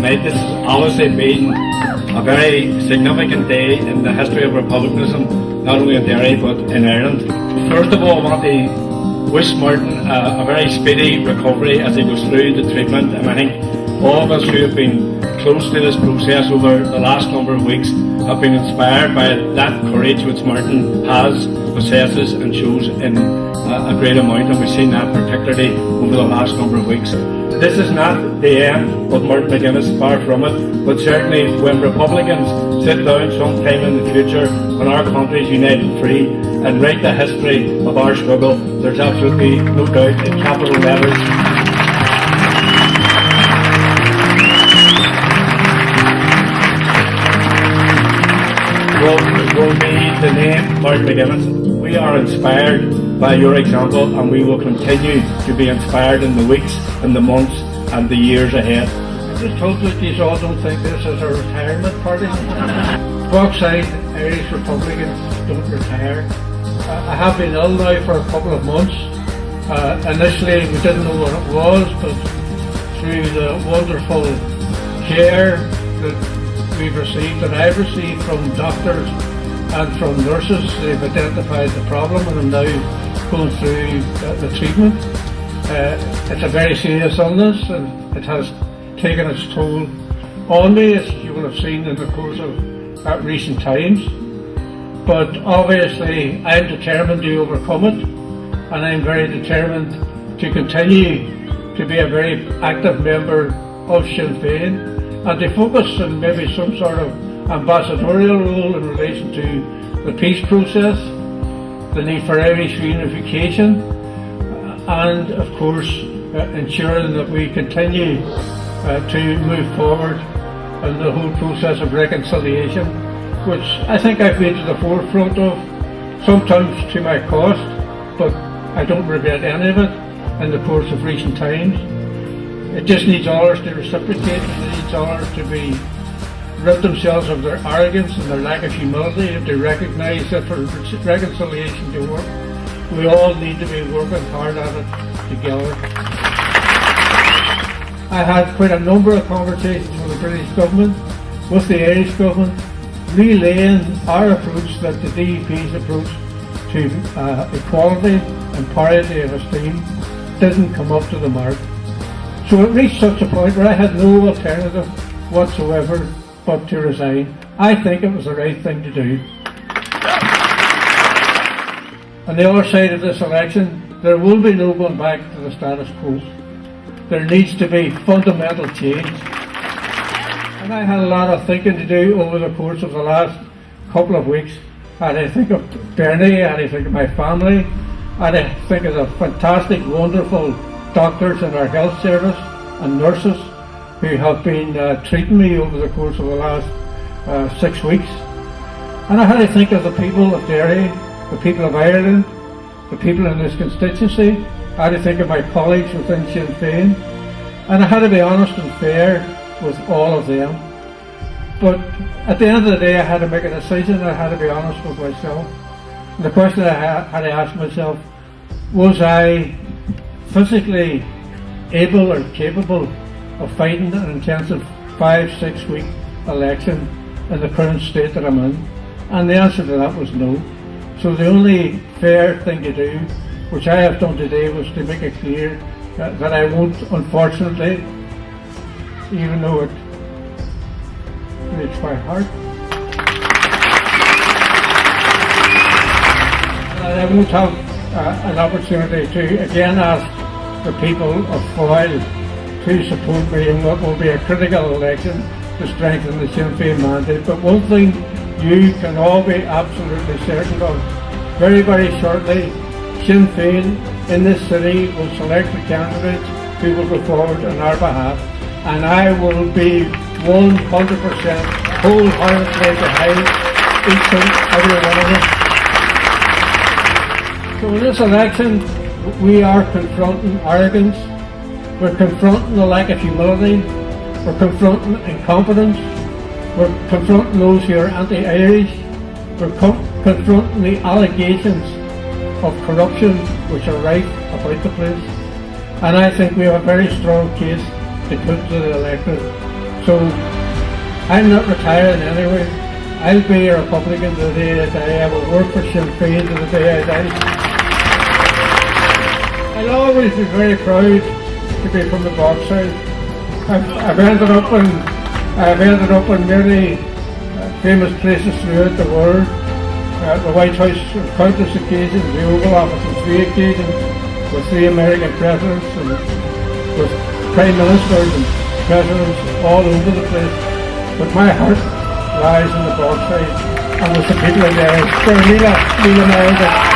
tonight. This has obviously been a very significant day in the history of republicanism, not only in Derry but in Ireland. First of all, I want to wish Martin a very speedy recovery as he goes through the treatment, and I think all of us who have been close to this process over the last number of weeks have been inspired by that courage which Martin possesses and shows in a great amount, and we've seen that particularly over the last number of weeks. This is not the end of Martin McGunniess, far from it, but certainly when Republicans sit down sometime in the future, when our country is united and free, and write the history of our struggle, there's absolutely no doubt in capital letters will be the name Martin McGunniess. We are inspired by your example, and we will continue to be inspired in the weeks and the months and the years ahead. I just hope that you all don't think this is a retirement party. Bogside Irish Republicans don't retire. I have been ill now for a couple of months. Initially we didn't know what it was, but through the wonderful care that we've received, and I've received from doctors and from nurses, they've identified the problem, and I'm now going through the treatment. It's a very serious illness, and it has taken its toll on me, as you will have seen in the course of recent times. But obviously I'm determined to overcome it, and I'm very determined to continue to be a very active member of Sinn Féin, and to focus on maybe some sort of ambassadorial role in relation to the peace process, the need for Irish reunification, and of course ensuring that we continue to move forward in the whole process of reconciliation, which I think I've been to the forefront of, sometimes to my cost, but I don't regret any of it in the course of recent times. It just needs others to reciprocate, it needs others to be rid themselves of their arrogance and their lack of humility, and to recognise that for reconciliation to work, we all need to be working hard at it together. I had quite a number of conversations with the British government, with the Irish government, relaying our approach, that the DUP's approach to equality and parity of esteem didn't come up to the mark. So it reached such a point where I had no alternative whatsoever but to resign. I think it was the right thing to do. On the other side of this election, there will be no going back to the status quo. There needs to be fundamental change. And I had a lot of thinking to do over the course of the last couple of weeks. I had to think of Bernie, I had to think of my family, I had to think of the fantastic, wonderful doctors in our health service and nurses who have been treating me over the course of the last 6 weeks. And I had to think of the people of Derry, the people of Ireland, the people in this constituency. I had to think of my colleagues within Sinn Féin, and I had to be honest and fair with all of them. But at the end of the day, I had to make a decision. I had to be honest with myself. And the question I had to ask myself, was I physically able or capable of fighting an intensive 5-6 week election in the current state that I'm in? And the answer to that was no. So the only fair thing to do, which I have done today, was to make it clear that I won't, unfortunately, even though it breaks my heart, I won't have an opportunity to again ask the people of Foyle to support me in what will be a critical election to strengthen the Sinn Féin mandate. But one thing you can all be absolutely certain of, very, very shortly, Sinn Féin in this city will select the candidates who will go forward on our behalf, and I will be 100% wholeheartedly behind each and every one of us. So in this election, we are confronting arrogance, we're confronting the lack of humility, we're confronting incompetence, we're confronting those who are anti-Irish, we're confronting the allegations of corruption which are rife about the place. And I think we have a very strong case to put to the electorate So I'm not retiring anyway. I'll be a Republican to the day I die. I will work for Sinn Féin to the day I die. I'll always be very proud to be from the Bogside. I've ended up in many famous places throughout the world. The White House on countless occasions, the Oval Office on 3 occasions, with 3 American presidents and with prime ministers and presidents all over the place. But my heart lies in the Bogside and with the people in there. For Leela and I,